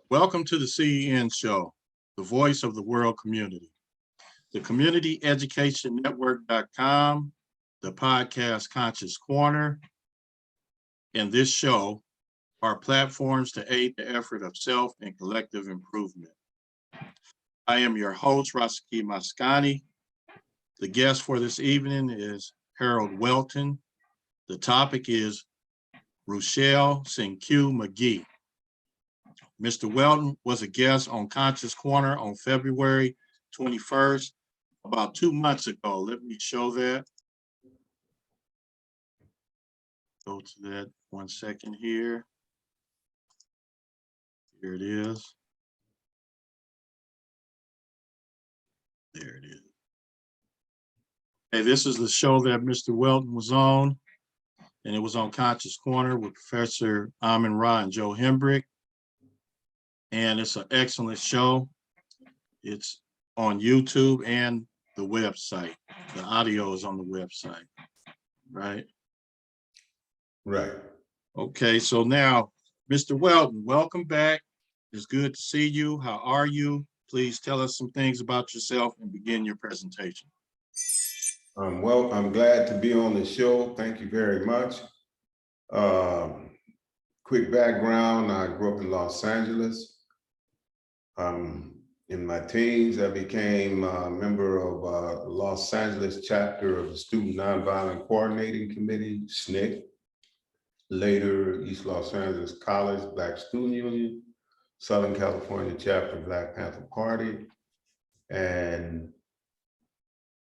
Welcome to the CEN show, the voice of the world community. The Community Education Network.com, the podcast Conscious Corner, and this show are platforms to aid the effort of self and collective improvement. I am your host, Rasaki Mascani. The guest for this evening is Harold Welton. The topic is Ruchell, Cinque, Magee. Mr. Welton was a guest on Conscious Corner on February 21st, about 2 months ago. Let me show that. Go to that 1 second here. Here it is. There it is. Hey, this is the show that Mr. Welton was on, and it was on Conscious Corner with Professor Amin Ra and Joe Hembrick. And it's an excellent show. It's on YouTube and the website. The audio is on the website, right? Right. Okay, so now, Mr. Welton, welcome back. It's good to see you. How are you? Please tell us some things about yourself and begin your presentation. Well, I'm glad to be on the show. Thank you very much. Quick background, I grew up in Los Angeles. In my teens, I became a member of Los Angeles chapter of the Student Nonviolent Coordinating Committee, SNCC. Later, East Los Angeles College Black Student Union, Southern California chapter Black Panther Party. And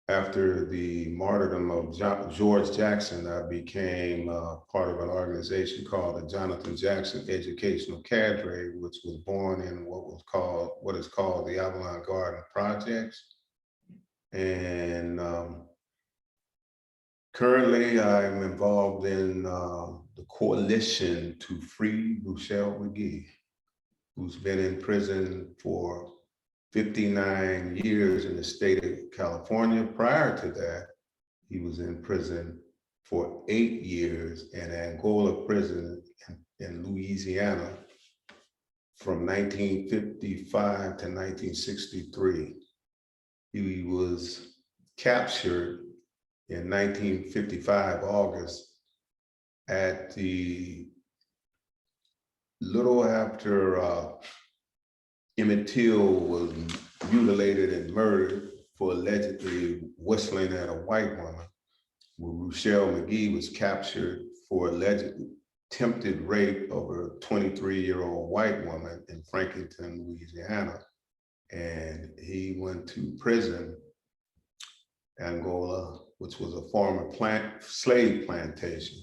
after the martyrdom of George Jackson, I became part of an organization called the Jonathan Jackson Educational Cadre, which was born in what is called the Avalon Garden Projects. And currently, I'm involved in the coalition to free Ruchell Mcgee, who's been in prison for 59 years in the state of California. Prior to that, he was in prison for 8 years in Angola prison in Louisiana from 1955 to 1963. He was captured in 1955, August, at the little after Emmett Till was mutilated and murdered for allegedly whistling at a white woman. Ruchell Mcgee was captured for alleged attempted rape of a 23-year-old white woman in Franklinton, Louisiana. And he went to prison, Angola, which was a former slave plantation.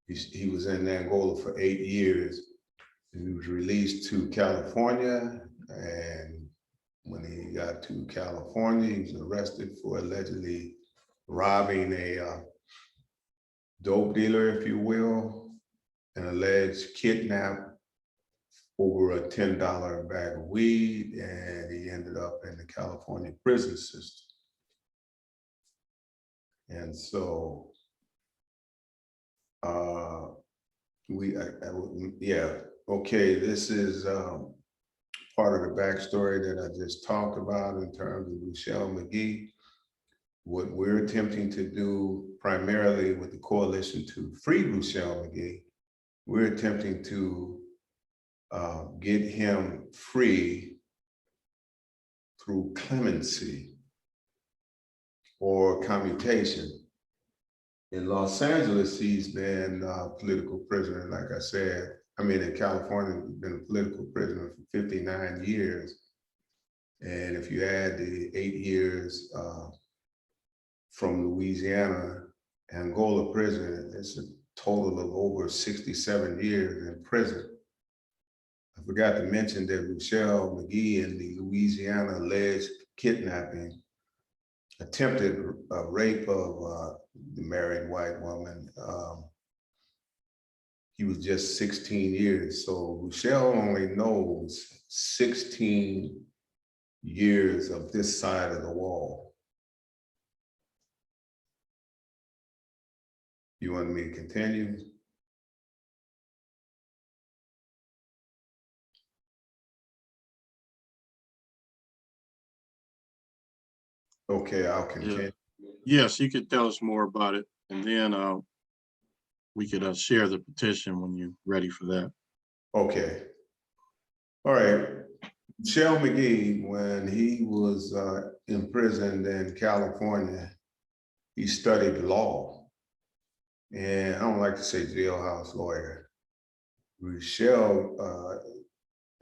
He was in Angola for 8 years. He was released to California, and when he got to California, he was arrested for allegedly robbing a dope dealer, if you will, and alleged kidnap over a $10 bag of weed, and he ended up in the California prison system. And so, this is part of the backstory that I just talked about in terms of Ruchell Mcgee. What we're attempting to do primarily with the coalition to free Ruchell Mcgee, we're attempting to get him free through clemency or commutation. In Los Angeles, he's been a political prisoner, like I said. In California, he's been a political prisoner for 59 years. And if you add the 8 years from Louisiana, Angola prison, it's a total of over 67 years in prison. I forgot to mention that Ruchell Mcgee in the Louisiana alleged kidnapping, attempted rape of the married white woman. He was just 16 years. So Ruchell only knows 16 years of this side of the wall. You want me to continue? Okay, I'll continue. Yes, you could tell us more about it, and then we could share the petition when you're ready for that. Okay. All right. Michelle Mcgee, when he was imprisoned in California, he studied law. And I don't like to say jailhouse lawyer. Michelle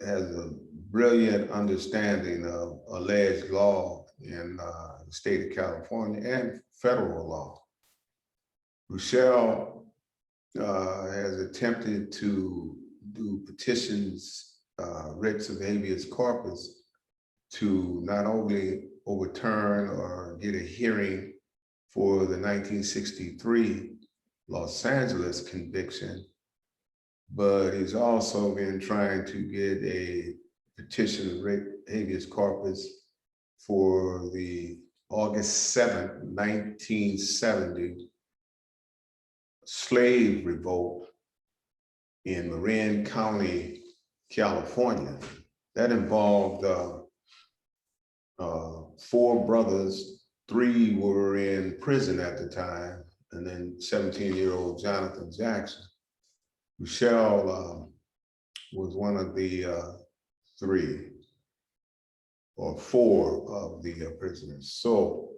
has a brilliant understanding of alleged law in the state of California and federal law. Michelle has attempted to do petitions, writs of habeas corpus, to not only overturn or get a hearing for the 1963 Los Angeles conviction, but he's also been trying to get a petition writ habeas corpus for the August 7th, 1970 slave revolt in Marin County, California. That involved 4 brothers. 3 were in prison at the time, and then 17-year-old Jonathan Jackson. Michelle was one of the 3 or 4 of the prisoners. So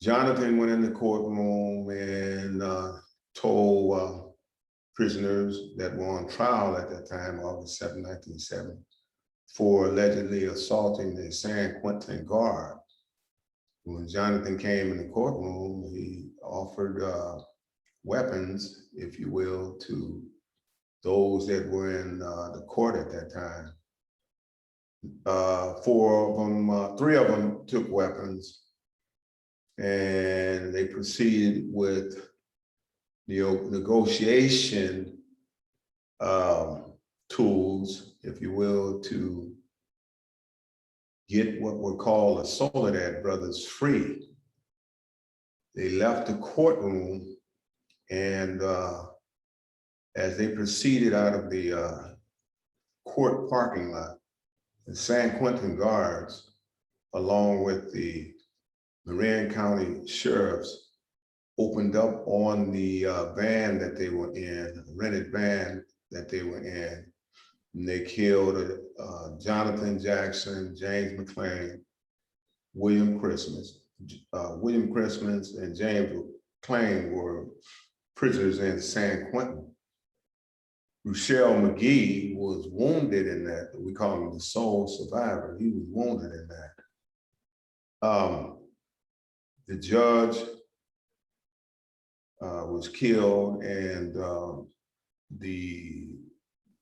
Jonathan went in the courtroom and told prisoners that were on trial at that time, August 7, 1970, for allegedly assaulting the San Quentin guard. When Jonathan came in the courtroom, he offered weapons, if you will, to those that were in the court at that time. 4 of them, 3 of them took weapons, and they proceeded with the negotiation tools, if you will, to get what were called the Soledad brothers free. They left the courtroom, and as they proceeded out of the court parking lot, the San Quentin guards, along with the Marin County sheriffs, opened up on the van that they were in, a rented van that they were in, and they killed Jonathan Jackson, James McClain, William Christmas. William Christmas and James McClain were prisoners in San Quentin. Ruchell Magee was wounded in that. We call him the sole survivor. He was wounded in that. The judge was killed, and the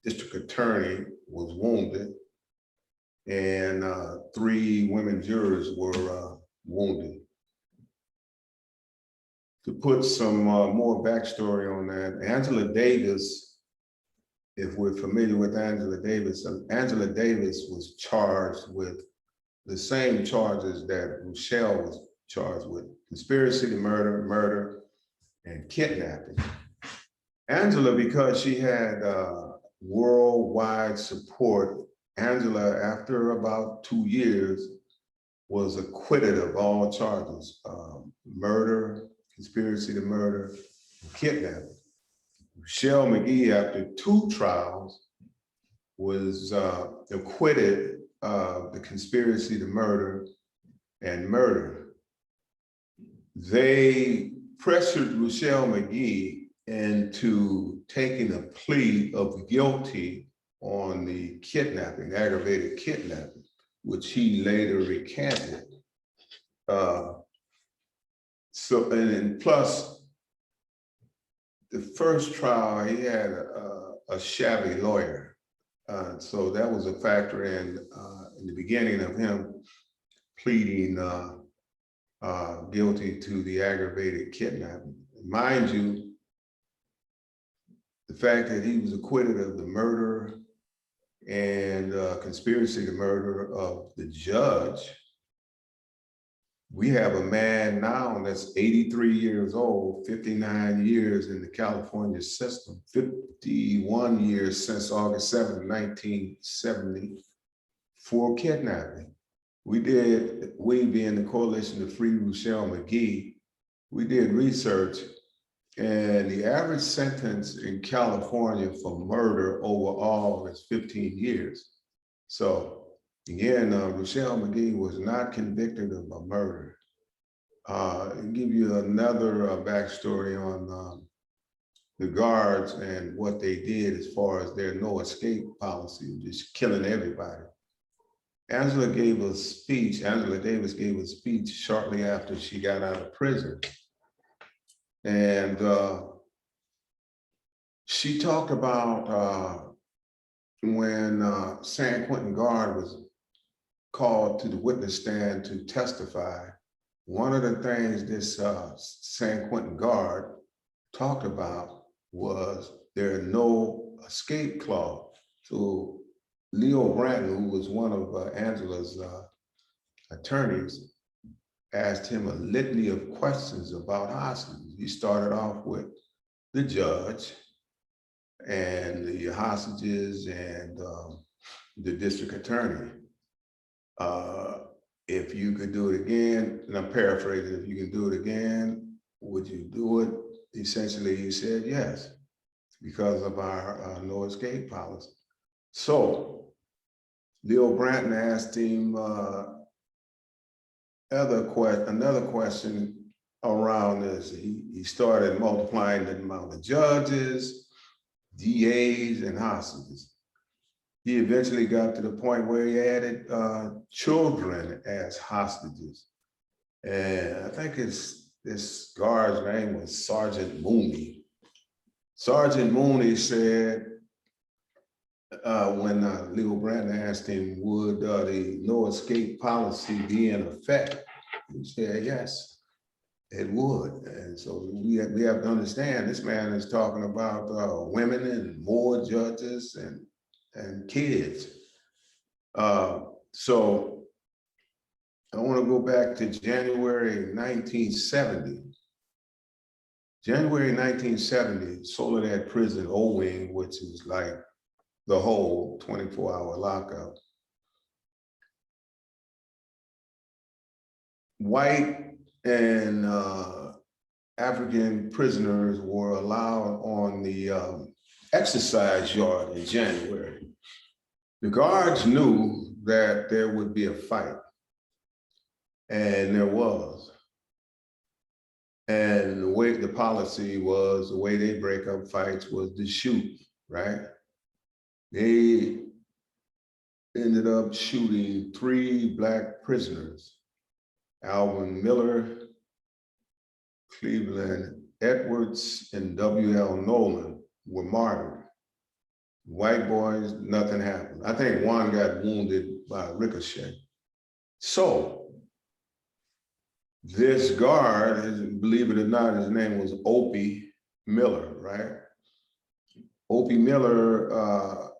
district attorney was wounded, and 3 women jurors were wounded. To put some more backstory on that, Angela Davis, if we're familiar with Angela Davis was charged with the same charges that Ruchell was charged with: conspiracy to murder, and kidnapping. Angela, because she had worldwide support, Angela, after about 2 years, was acquitted of all charges: murder, conspiracy to murder, and kidnapping. Ruchell Magee, after 2 trials, was acquitted of the conspiracy to murder and murder. They pressured Ruchell Magee into taking a plea of guilty on the kidnapping, aggravated kidnapping, which he later recanted. Plus, the first trial, he had a shabby lawyer. So that was a factor in the beginning of him pleading guilty to the aggravated kidnapping. Mind you, the fact that he was acquitted of the murder and conspiracy to murder of the judge. We have a man now that's 83 years old, 59 years in the California system, 51 years since August 7, 1970, for kidnapping. we being the Coalition to Free Ruchell Mcgee, we did research, and the average sentence in California for murder overall is 15 years. So again, Ruchell Mcgee was not convicted of a murder. I'll give you another backstory on the guards and what they did as far as their no escape policy, just killing everybody. Angela Davis gave a speech shortly after she got out of prison. And she talked about when San Quentin guard was called to the witness stand to testify. One of the things this San Quentin guard talked about was there no escape clause. So Leo Branton, who was one of Angela's attorneys, asked him a litany of questions about hostages. He started off with the judge and the hostages and the district attorney. If you could do it again, and I'm paraphrasing, if you can do it again, would you do it? Essentially, he said yes, because of our no escape policy. So Leo Branton asked him another question around this. He started multiplying the amount of judges, DAs, and hostages. He eventually got to the point where he added children as hostages. And I think this guard's name was Sergeant Mooney. Sergeant Mooney said, when Leo Branton asked him, would the no escape policy be in effect? He said, yes, it would. And so we have to understand, this man is talking about women and more judges and kids. So I want to go back to January 1970. January 1970, Soledad Prison, O-Wing, which is like the whole 24-hour lockout. White and African prisoners were allowed on the exercise yard in January. The guards knew that there would be a fight, and there was. And the way the policy was, the way they break up fights was to shoot, right? They ended up shooting 3 Black prisoners, Alvin Miller, Cleveland Edwards, and W.L. Nolan were martyred. White boys, nothing happened. I think one got wounded by a ricochet. So this guard, believe it or not, his name was Opie Miller, right? Opie Miller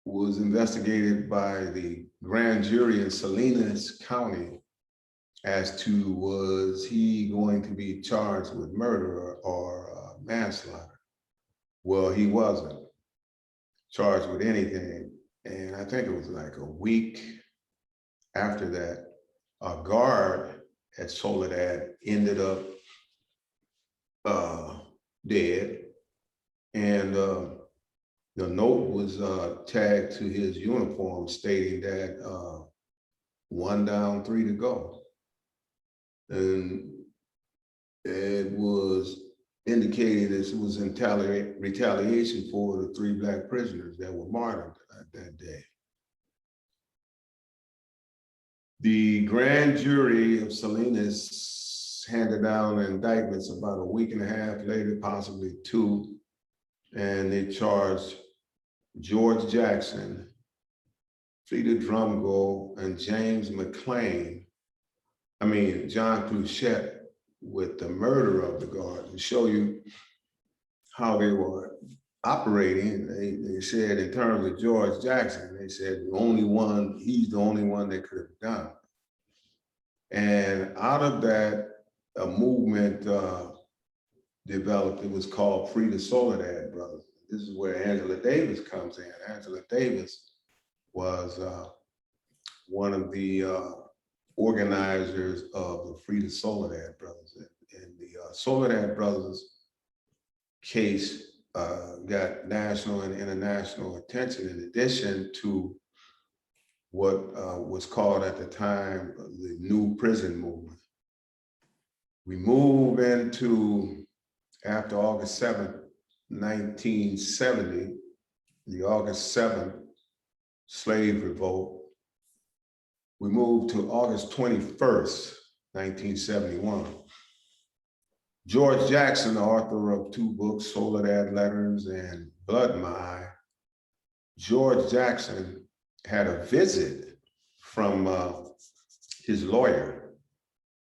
was investigated by the grand jury in Salinas County as to was he going to be charged with murder or manslaughter. Well, he wasn't charged with anything. And I think it was like a week after that, a guard at Soledad ended up dead. And the note was tagged to his uniform stating that 1 down, 3 to go. And it was indicated this was in retaliation for the 3 Black prisoners that were martyred that day. The grand jury of Salinas handed down indictments about a week and a half later, possibly 2, and they charged George Jackson, Frida Drumgo, and James John Cluchette, with the murder of the guard. To show you how they were operating, they said in terms of George Jackson, they said he's the only one that could have done it. And out of that, a movement developed. It was called Free the Soledad Brothers. This is where Angela Davis comes in. Angela Davis was one of the organizers of the Free the Soledad Brothers. And the Soledad Brothers case got national and international attention in addition to what was called at the time the New Prison Movement. We move into, after August 7th, 1970, the August 7th slave revolt. We move to August 21st, 1971. George Jackson, the author of 2 books, Soledad Letters and Blood Mine, George Jackson had a visit from his lawyer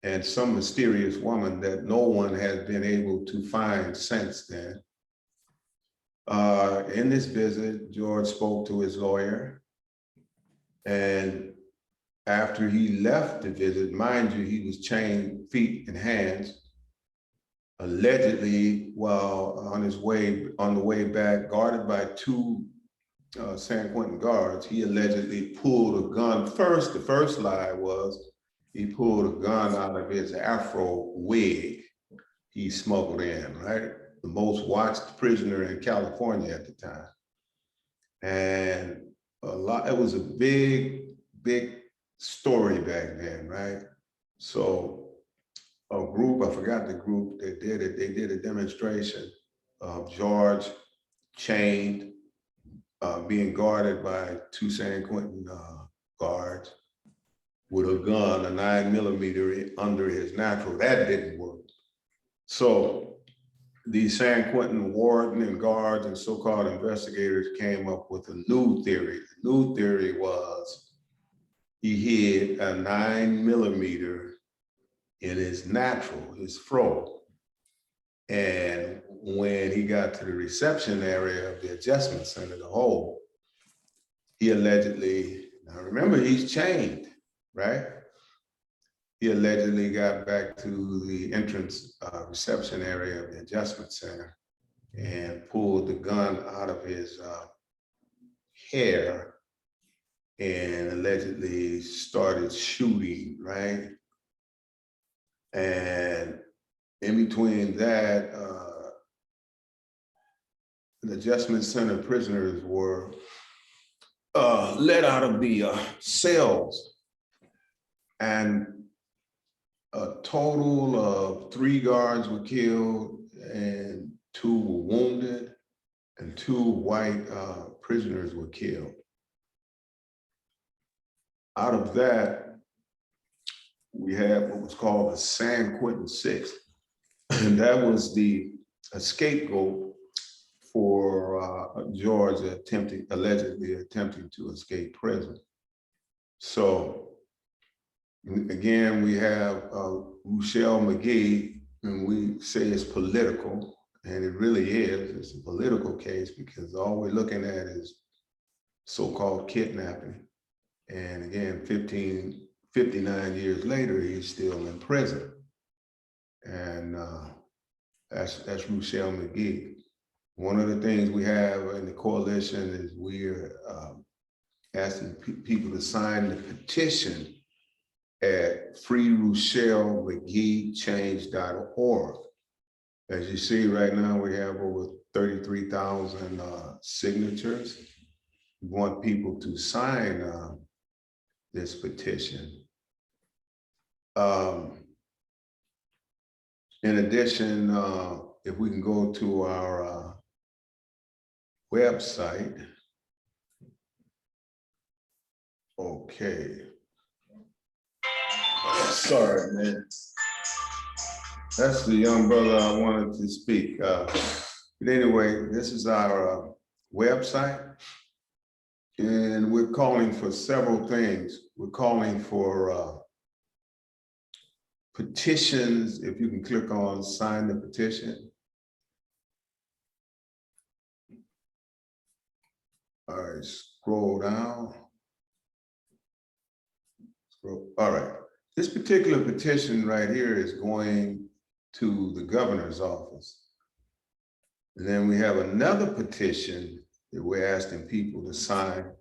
and some mysterious woman that no one has been able to find since then. In this visit, George spoke to his lawyer, and after he left the visit, mind you, he was chained feet and hands, allegedly while on the way back, guarded by 2 San Quentin guards. He allegedly pulled a gun. The first lie was he pulled a gun out of his Afro wig he smuggled in, right? The most watched prisoner in California at the time. And it was a big story back then, right? So a group, I forgot the group that did it, they did a demonstration of George chained, being guarded by 2 San Quentin guards with a gun, a 9mm under his natural. That didn't work. So the San Quentin warden and guards and so-called investigators came up with a new theory. The new theory was he hid a 9mm in his natural, his fro. And when he got to the reception area of the adjustment center, the hole, he allegedly, now remember he's chained, right? He allegedly got back to the entrance reception area of the adjustment center and pulled the gun out of his hair and allegedly started shooting, right? And in between that, the adjustment center prisoners were let out of the cells, and a total of 3 guards were killed and 2 were wounded, and 2 white prisoners were killed. Out of that, we had what was called the San Quentin Six, and that was the scapegoat for George allegedly attempting to escape prison. So again, we have Ruchell Mcgee, and we say it's political, and it really is. It's a political case because all we're looking at is so-called kidnapping. And again, 59 years later, he's still in prison. And that's Ruchell Mcgee. One of the things we have in the coalition is we're asking people to sign the petition at freeruchellmcgeechange.org. As you see right now, we have over 33,000 signatures. We want people to sign this petition. In addition, if we can go to our website. Okay. Sorry, man. That's the young brother I wanted to speak. But anyway, this is our website, and we're calling for several things. We're calling for petitions. If you can click on sign the petition. All right, scroll down. All right, this particular petition right here is going to the governor's office. And then we have another petition that we're asking people to sign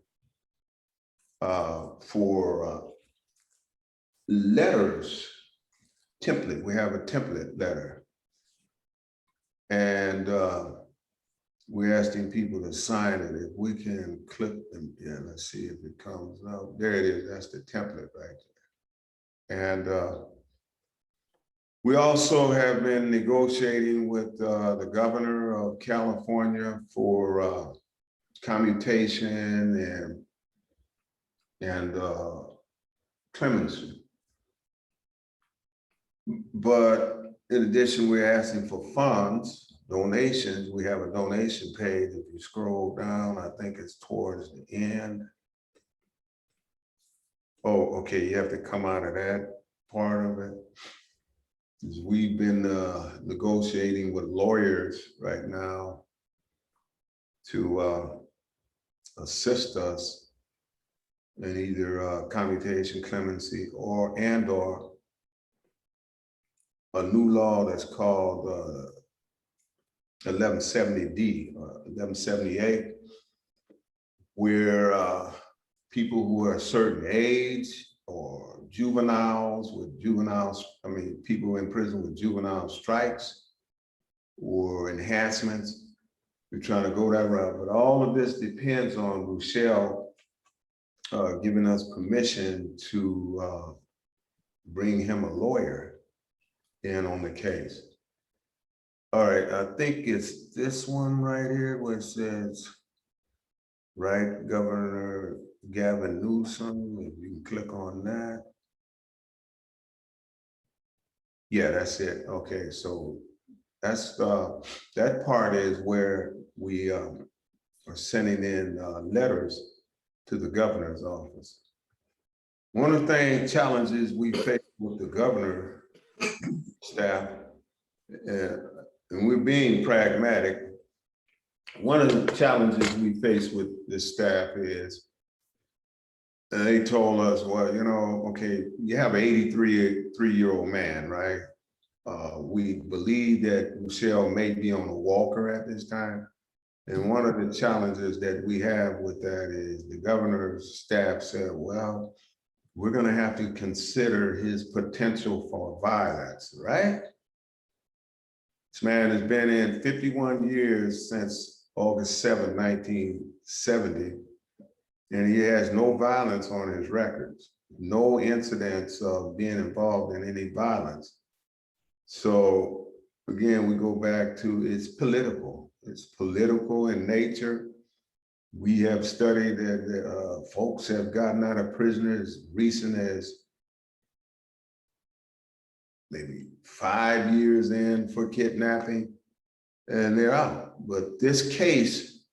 for letters template. We have a template letter. And we're asking people to sign it. If we can click them, yeah, let's see if it comes up. There it is, that's the template right there. And we also have been negotiating with the governor of California for commutation and clemency. But in addition, we're asking for funds, donations. We have a donation page. If you scroll down, I think it's towards the end. Oh, okay, you have to come out of that part of it. We've been negotiating with lawyers right now to assist us in either commutation, clemency, or a new law that's called 1170D, 1178, where people who are a certain age or juveniles with juveniles, people in prison with juvenile strikes or enhancements, we're trying to go that route. But all of this depends on Ruchell giving us permission to bring him a lawyer in on the case. All right, I think it's this one right here where it says, right, Governor Gavin Newsom, if you can click on that. Yeah, that's it. Okay, so that's that part is where we are sending in letters to the governor's office. One of the challenges we face with the governor staff, and we're being pragmatic. One of the challenges we face with this staff is they told us, well, you know, okay, you have an 83-year-old man, right? We believe that Ruchell may be on a walker at this time. And one of the challenges that we have with that is the governor's staff said, well, we're going to have to consider his potential for violence, right? This man has been in 51 years since August 7, 1970, and he has no violence on his records, no incidents of being involved in any violence. So again, we go back to it's political. It's political in nature. We have studied that folks have gotten out of prison as recent as maybe 5 years in for kidnapping, and they're out. But this case,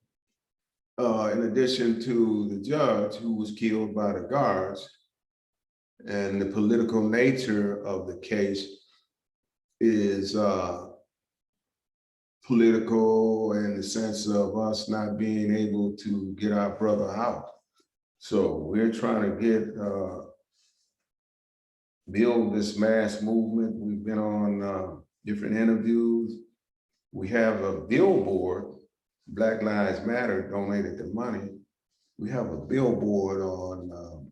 in addition to the judge who was killed by the guards, and the political nature of the case is political in the sense of us not being able to get our brother out. So we're trying to get build this mass movement. We've been on different interviews. We have a billboard. Black Lives Matter donated the money. We have a billboard on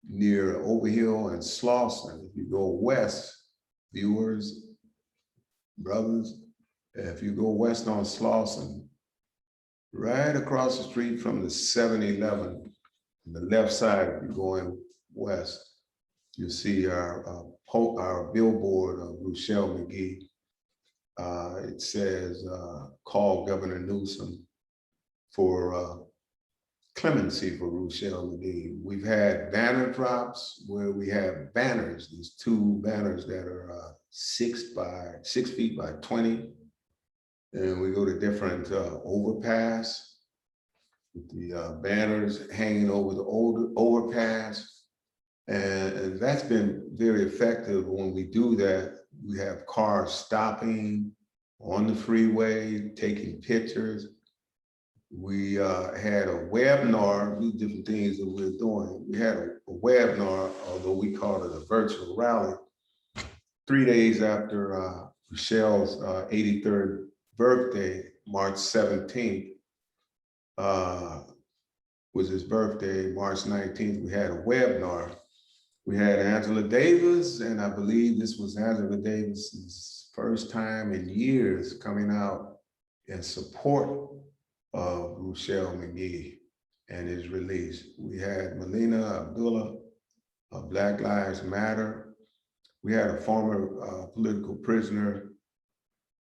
near Overhill and Slauson. If you go west, viewers, brothers, if you go west on Slauson, right across the street from the 7-Eleven, on the left side, if you're going west, you see our billboard of Ruchell Mcgee. It says, call Governor Newsom for clemency for Ruchell Mcgee. We've had banner drops where we have banners, these 2 banners that are 6 feet by 20. And we go to different overpass, with the banners hanging over the old overpass. And that's been very effective. When we do that, we have cars stopping on the freeway, taking pictures. We had a webinar, these different things that we're doing. We had a webinar, although we called it a virtual rally, 3 days after Ruchell's 83rd birthday, March 17th, was his birthday. March 19th, we had a webinar We had Angela Davis, and I believe this was Angela Davis's first time in years coming out in support of Ruchell Mcgee and his release. We had Melina Abdullah of Black Lives Matter. We had a former political prisoner,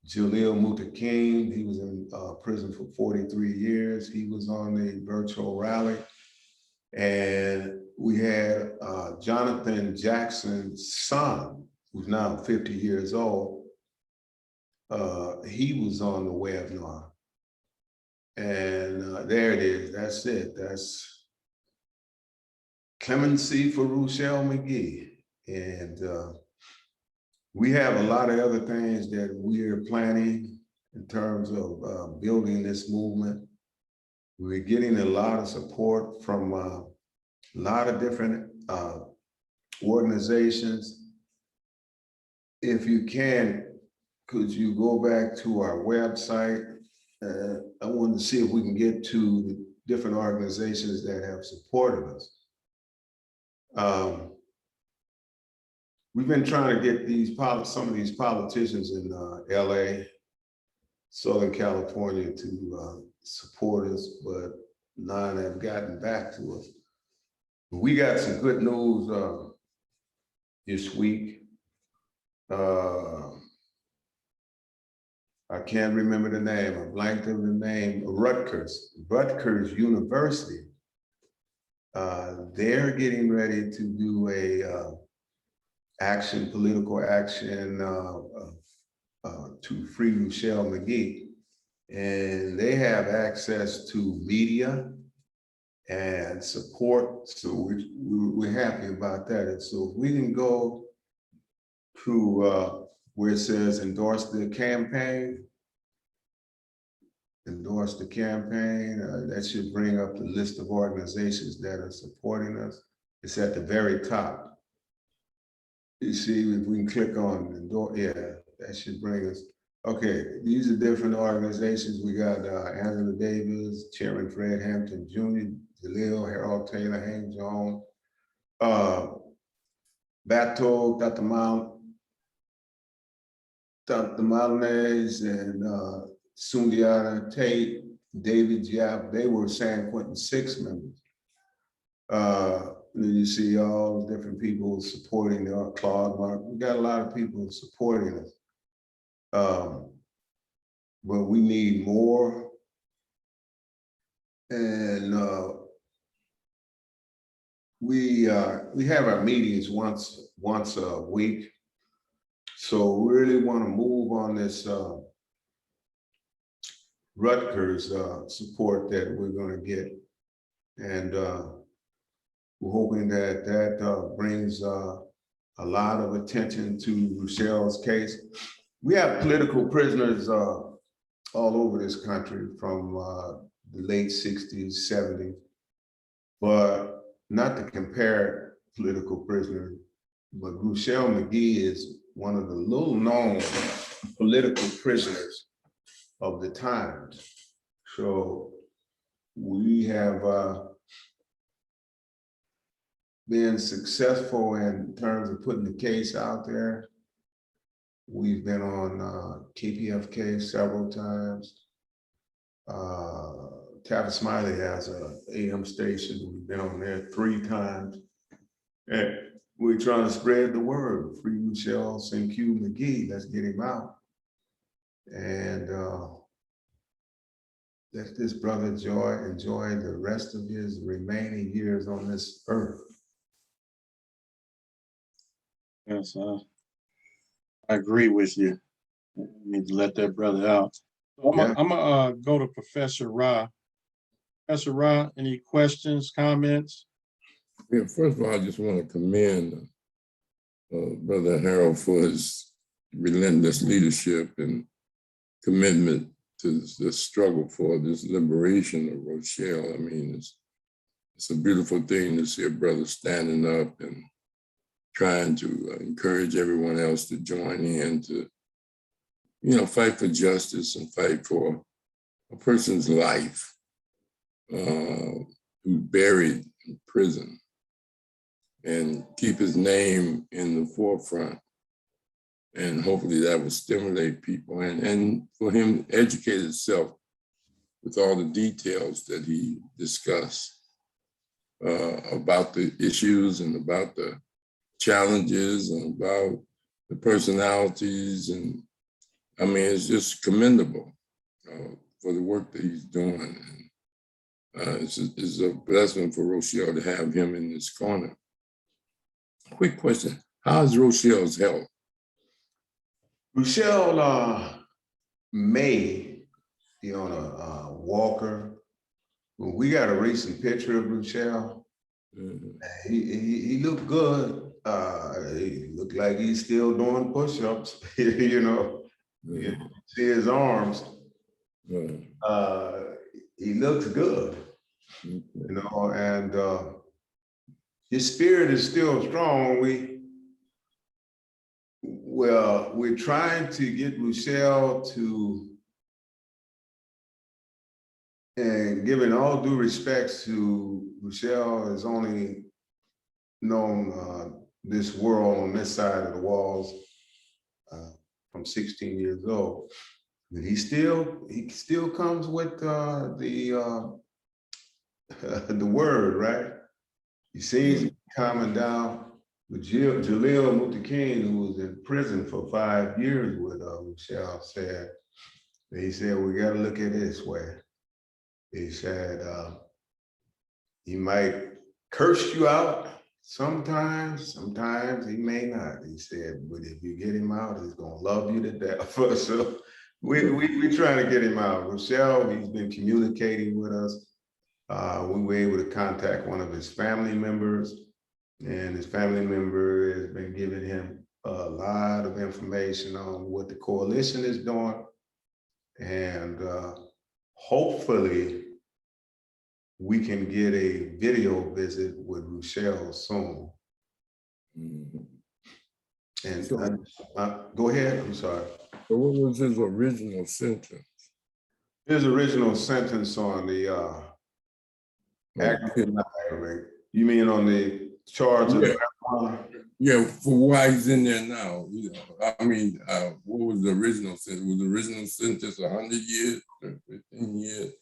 Jalil Mutakin. He was in prison for 43 years. He was on the virtual rally. And we had Jonathan Jackson's son, who's now 50 years old. He was on the webinar. And there it is, that's it. That's clemency for Ruchell Mcgee. And we have a lot of other things that we're planning in terms of building this movement. We're getting a lot of support from a lot of different organizations. If you can, could you go back to our website? I wanted to see if we can get to the different organizations that have supported us. We've been trying to get some of these politicians in LA, Southern California to support us, but none have gotten back to us. We got some good news this week. I can't remember the name, I blanked on the name, Rutgers University. They're getting ready to do a political action to free Ruchell Mcgee. And they have access to media and support. So we're happy about that. And so if we can go to where it says endorse the campaign, that should bring up the list of organizations that are supporting us. It's at the very top. You see, if we can click on endorse, yeah, that should bring us. Okay, these are different organizations. We got Angela Davis, Chairman Fred Hampton Jr., Jalil, Harold Taylor, Hank Jones, Bato, Dr. Malnez, and Sundiata Tate, David Yap. They were San Quentin Six members. And you see all the different people supporting Claude Mark. We got a lot of people supporting us. But we need more. And we have our meetings once a week. So we really want to move on this Rutgers support that we're going to get. And we're hoping that that brings a lot of attention to Ruchell's case. We have political prisoners all over this country from the late 60s, 70s, but not to compare political prisoners, but Ruchell Mcgee is one of the little known political prisoners of the times. So we have been successful in terms of putting the case out there. We've been on KPFK several times. Tavis Smiley has an AM station. We've been on there 3 times. And we're trying to spread the word. Free Ruchell Cinque Mcgee, let's get him out. And let this brother enjoy the rest of his remaining years on this earth. Yes, I agree with you. You need to let that brother out. So I'm gonna go to Professor Ra. Professor Ra, any questions, comments? Yeah, first of all, I just want to commend Brother Harold for his relentless leadership and commitment to the struggle for this liberation of Ruchell. I mean, it's a beautiful thing to see a brother standing up and trying to encourage everyone else to join in to, you know, fight for justice and fight for a person's life who's buried in prison. and keep his name in the forefront. And hopefully that will stimulate people and for him to educate himself with all the details that he discussed about the issues and about the challenges and about the personalities. And I mean, it's just commendable for the work that he's doing. And it's a blessing for Ruchell to have him in this corner. Quick question, how is Ruchell's health? Ruchell may be on a walker. We got a recent picture of Ruchell. He looked good. He looked like he's still doing push-ups, you know. You see his arms. He looks good, you know, and his spirit is still strong. We're trying to get Ruchell to, and giving all due respects to Ruchell, has only known this world on this side of the walls from 16 years old. But he still comes with the word, right? He seems to be calming down. But Jalil Mutakin, who was in prison for 5 years with Ruchell, said, he said, we got to look at it this way. He said, he might curse you out sometimes he may not. He said, but if you get him out, he's going to love you to death. So we're trying to get him out. Ruchell, he's been communicating with us. We were able to contact one of his family members, and his family member has been giving him a lot of information on what the coalition is doing. And hopefully we can get a video visit with Ruchell soon. And So, go ahead, I'm sorry. So what was his original sentence? His original sentence on the aggravated, you mean on the charge of marijuana? Yeah, for why he's in there now. You know, I mean, what was the original sentence? Was the original sentence 100 years or 15 years?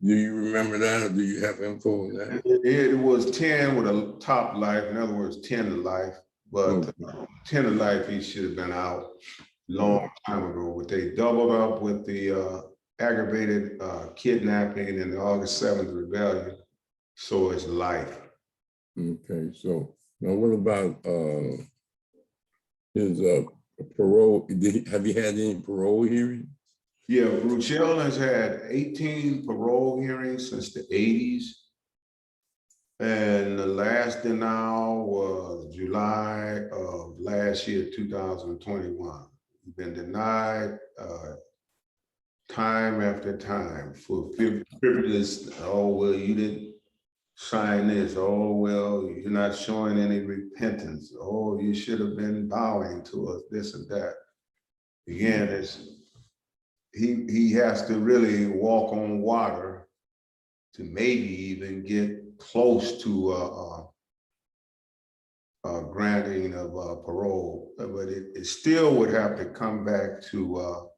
Do you remember that, or do you have info on that? It was 10 with a top life. In other words, 10 to life. But 10 to life, he should have been out long time ago. But they doubled up with the aggravated kidnapping and the August 7th rebellion. So it's life. Okay, so now what about his parole? Have you had any parole hearings? Yeah, Ruchell has had 18 parole hearings since the 80s. And the last denial was July of last year, 2021. He's been denied time after time for frivolous. Oh, well, you didn't sign this. Oh, well, you're not showing any repentance. Oh, you should have been bowing to us, this and that. Again, he has to really walk on water to maybe even get close to granting of parole, but it still would have to come back to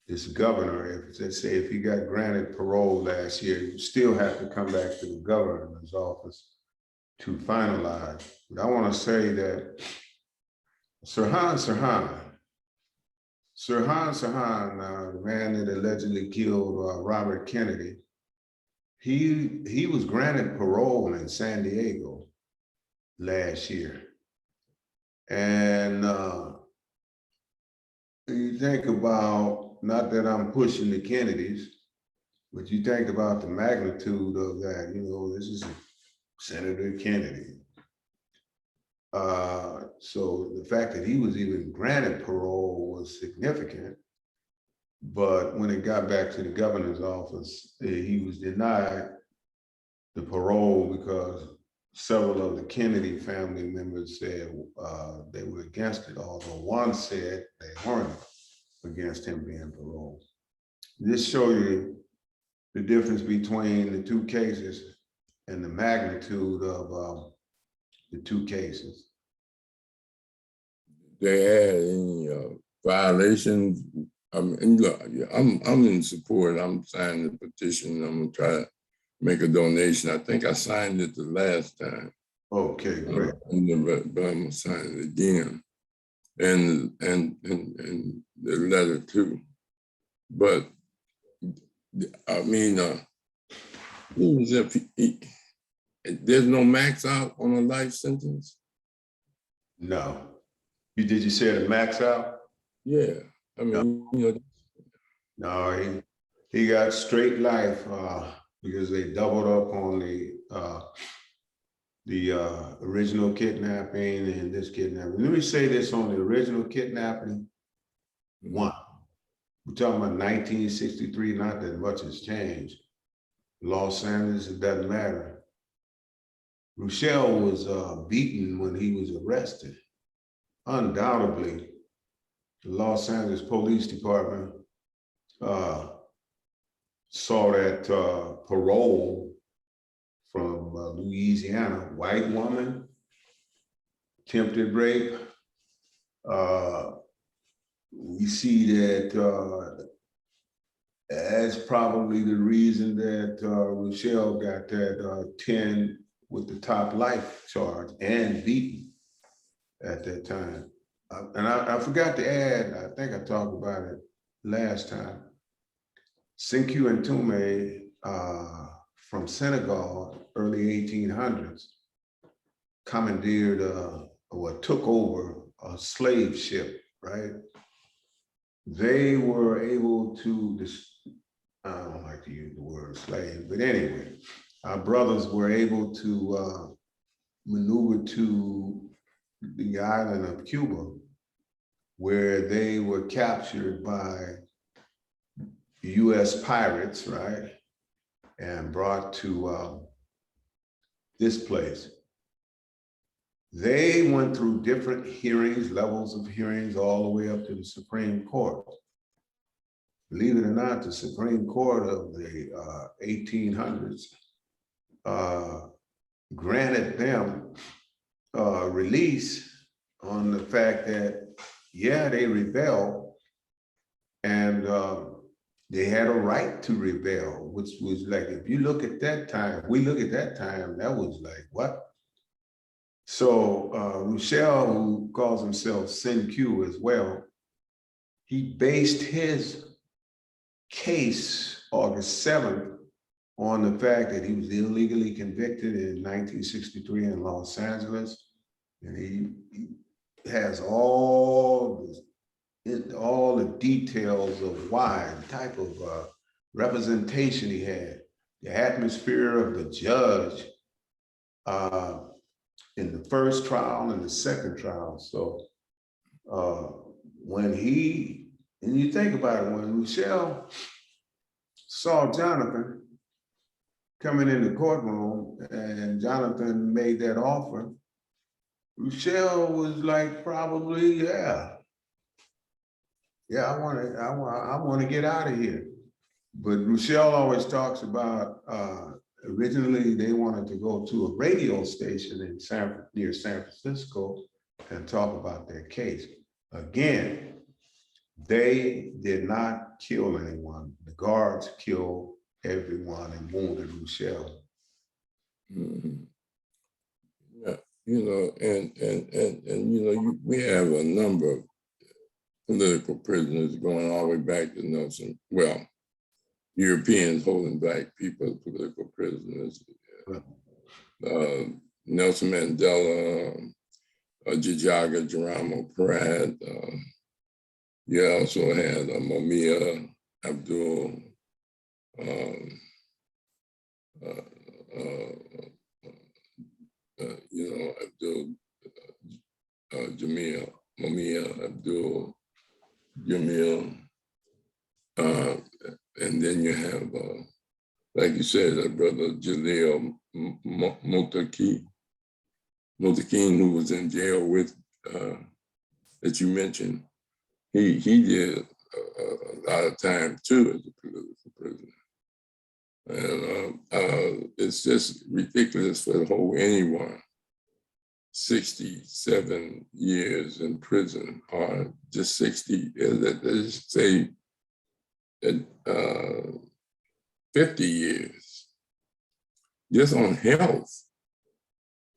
this governor. If let's say if he got granted parole last year, you still have to come back to the governor's office to finalize. But I want to say that Sirhan, the man that allegedly killed Robert Kennedy, he was granted parole in San Diego last year. And you think about, not that I'm pushing the Kennedys, but you think about the magnitude of that. You know, this is Senator Kennedy. So the fact that he was even granted parole was significant. But when it got back to the governor's office, he was denied the parole because several of the Kennedy family members said they were against it, although one said they weren't against him being paroled. This shows you the difference between the two cases and the magnitude of the two cases. They had any violations? I mean, look, yeah, I'm in support. I'm signing the petition. I'm gonna try to make a donation. I think I signed it the last time. Okay, great. But I'm gonna sign it again, and the letter too. But I mean, even if there's no max out on a life sentence. No. Did you say the max out? Yeah, I mean, you know. No, he got straight life because they doubled up on the original kidnapping and this kidnapping. Let me say this on the original kidnapping. One, we're talking about 1963, not that much has changed. Los Angeles, it doesn't matter. Ruchell was beaten when he was arrested. Undoubtedly, the Los Angeles Police Department saw that parole from Louisiana, white woman, attempted rape. We see that that's probably the reason that Ruchell got that 10 with the top life charge and beaten at that time. And I forgot to add, I think I talked about it last time. Cinque and Tume from Senegal, early 1800s, commandeered or took over a slave ship, right? They were able to, I don't like to use the word slave, but anyway, our brothers were able to maneuver to the island of Cuba, where they were captured by US pirates, right? And brought to this place. They went through different hearings, levels of hearings, all the way up to the Supreme Court. Believe it or not, the Supreme Court of the 1800s granted them release on the fact that, yeah, they rebelled and they had a right to rebel, which was like, if you look at that time, we look at that time, that was like, what? So Ruchell, who calls himself Cinque as well, he based his case August 7th on the fact that he was illegally convicted in 1963 in Los Angeles. And he has all the details of why, the type of representation he had, the atmosphere of the judge in the first trial and the second trial. So when and you think about it, when Ruchell saw Jonathan coming in the courtroom and Jonathan made that offer, Ruchell was like, probably, yeah, I want to get out of here. But Ruchell always talks about, originally they wanted to go to a radio station in near San Francisco and talk about their case. Again, they did not kill anyone. The guards killed everyone and wounded Ruchell. Mm-hmm. Yeah, you know, and you know, we have a number of political prisoners going all the way back to Nelson. Well, Europeans holding black people as political prisoners. Nelson Mandela, Jajaga, Geronimo Pratt. You also had Mumia Abdul, you know, Abdul Jamil, Mumia Abdul Jamil. And then you have, like you said, brother Jaleel Motakeen, who was in jail with, that you mentioned. He did a lot of time too as a political prisoner. And it's just ridiculous for the whole anyone 67 years in prison, or just 60, let's say 50 years, just on health.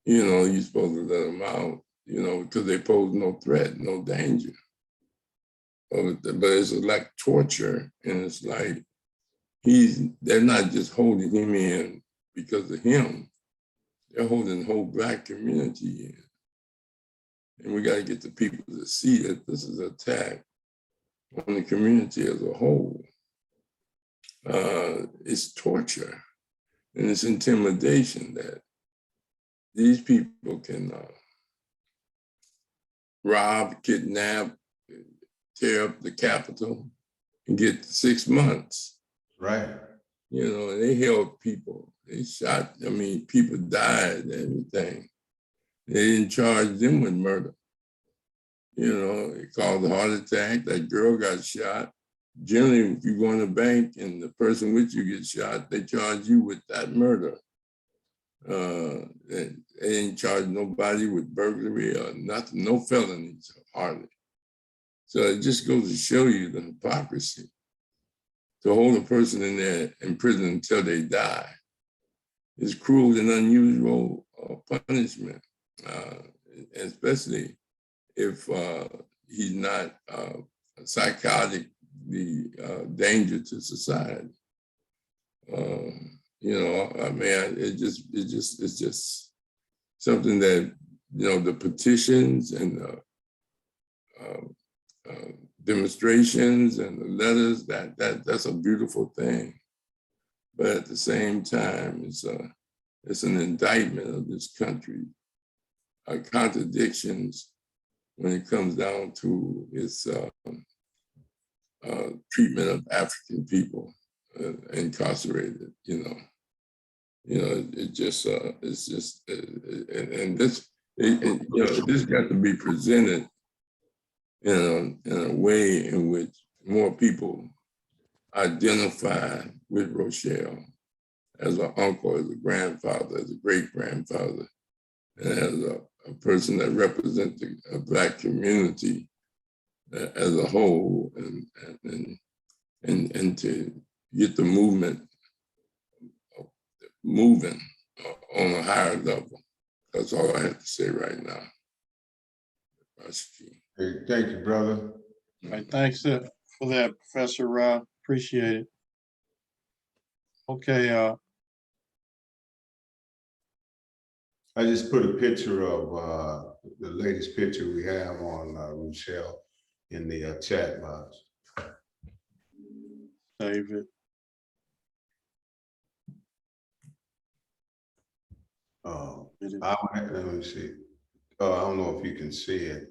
You're supposed to let them out, because they pose no threat, no danger. But it's like torture, and it's like they're not just holding him in because of him. They're holding the whole Black community in. And we got to get the people to see that this is an attack on the community as a whole. It's torture and it's intimidation that these people can rob, kidnap, tear up the Capitol and get 6 months. Right. And they held people. They shot, people died and everything. They didn't charge them with murder. It caused a heart attack. That girl got shot. Generally, if you go in a bank and the person with you gets shot, they charge you with that murder. They ain't charge nobody with burglary or nothing, no felonies, hardly. So it just goes to show you the hypocrisy. To hold a person in there in prison until they die is cruel and unusual punishment, especially if he's not psychotic, the danger to society. It's just something that, the petitions and the demonstrations and the letters, that's a beautiful thing. But at the same time, it's an indictment of this country, contradictions when it comes down to its treatment of African people incarcerated. This got to be presented in a way in which more people identify with Ruchell as an uncle, as a grandfather, as a great-grandfather, and as a person that represents a Black community as a whole, and to get the movement moving on a higher level. That's all I have to say right now. Hey, thank you, brother. All right, thanks for that, Professor Rob. Appreciate it. Okay. I just put a picture of the latest picture we have on Ruchell in the chat box. Save it. Let me see. I don't know if you can see it.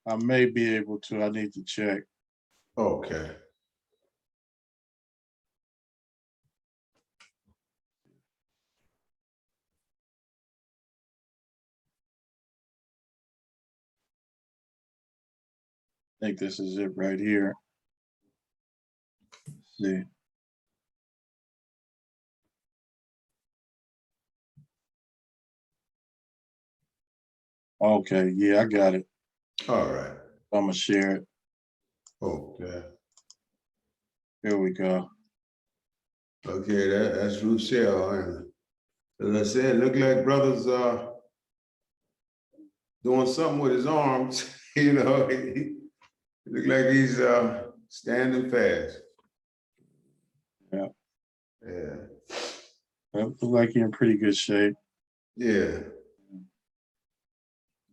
I may be able to. I need to check. Okay. I think this is it right here. Let's see. Okay, yeah, I got it. All right. I'm gonna share it. Okay. Here we go. Okay, that's Ruchell, and as I said, look like brothers doing something with his arms. He look like he's standing fast. Yeah. Yeah. Look like you're in pretty good shape. Yeah.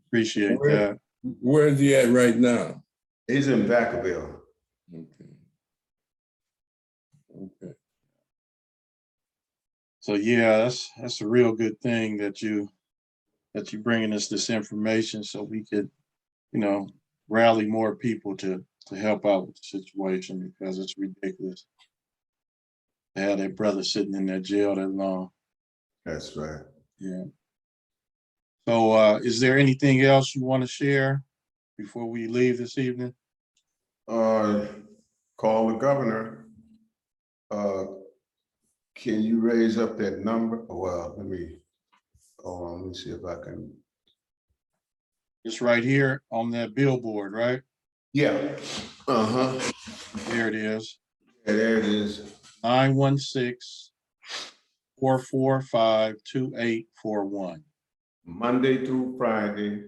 Appreciate that. Where is he at right now? He's in Vacaville. Okay. So yeah, that's a real good thing that you bringing us this information so we could, rally more people to help out with the situation, because it's ridiculous to have that brother sitting in that jail that long. That's right. Yeah. So is there anything else you want to share before we leave this evening? Call the governor. Can you raise up that number? Well, let me see if I can. It's right here on that billboard, right? Yeah. Uh-huh. There it is. Yeah, there it is. 916-445-2841. Monday through Friday,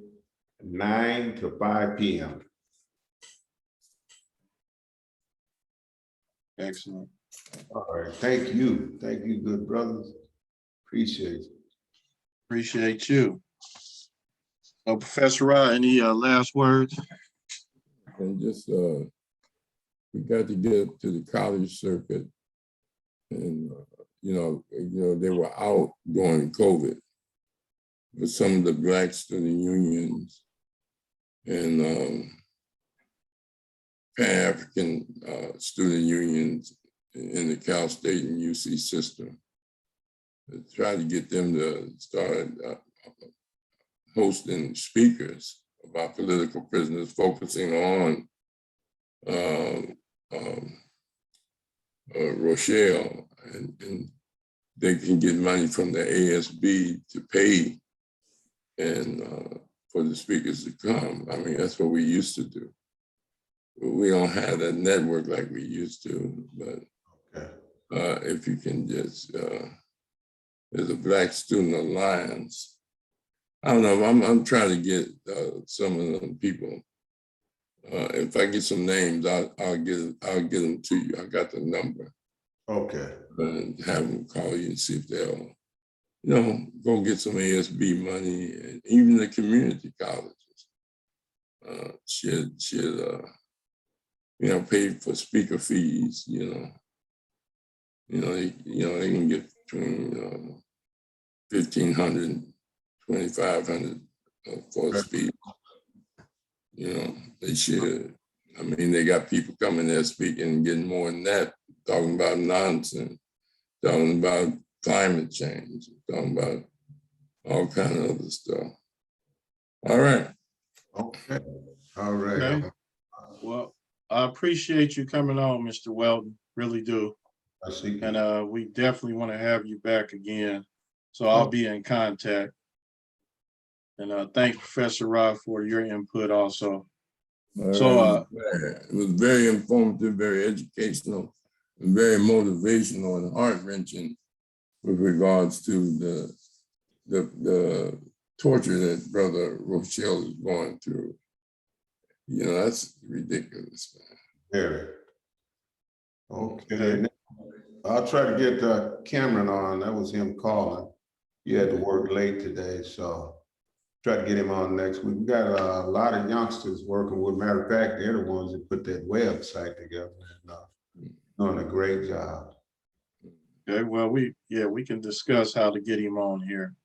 9 to 5 p.m. Excellent. All right. Thank you. Thank you, good brothers. Appreciate it. Appreciate you. So, Professor Rod, any last words? And just, we got to get to the college circuit. And, they were out during COVID. But some of the Black student unions and Pan-African student unions in the Cal State and UC system, try to get them to start hosting speakers about political prisoners, focusing on Ruchell, and they can get money from the ASB to pay and for the speakers to come. I mean, that's what we used to do. We don't have that network like we used to, but if you can just, there's a Black Student Alliance. I don't know, I'm trying to get some of them people. If I get some names, I'll get them to you. I got the number. Okay. And have them call you and see if they'll, go get some ASB money, and even the community colleges should pay for speaker fees. They can get between $1,500, $2,500 for a speaker. They should. I mean, they got people coming there speaking and getting more than that, talking about nonsense, talking about climate change, talking about all kind of other stuff. All right. Okay. All right. Okay. Well, I appreciate you coming on, Mr. Welton. Really do. I see. And we definitely want to have you back again. So I'll be in contact. And thank Professor Rod for your input also. So it was very informative, very educational, and very motivational and heart-wrenching with regards to the torture that Brother Ruchell is going through. That's ridiculous, man. Very. Okay. I'll try to get Cameron on. That was him calling. He had to work late today, so try to get him on next week. We got a lot of youngsters working with. Matter of fact, they're the ones that put that website together and doing a great job. okay, well, we can discuss how to get him on here.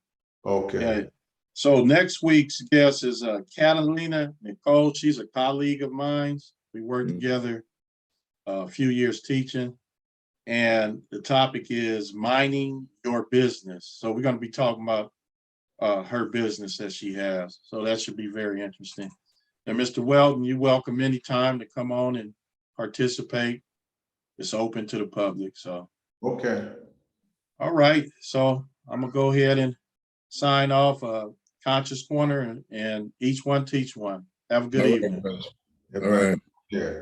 Okay. So next week's guest is Catalina Nicole. She's a colleague of mine. We worked together a few years teaching, and the topic is mining your business. So we're going to be talking about her business that she has. So that should be very interesting. And Mr. Welton, you're welcome anytime to come on and participate. It's open to the public. So Okay. all right. So I'm gonna go ahead and sign off. Conscious Corner, and each one teach one. Have a good evening. All right. Yeah.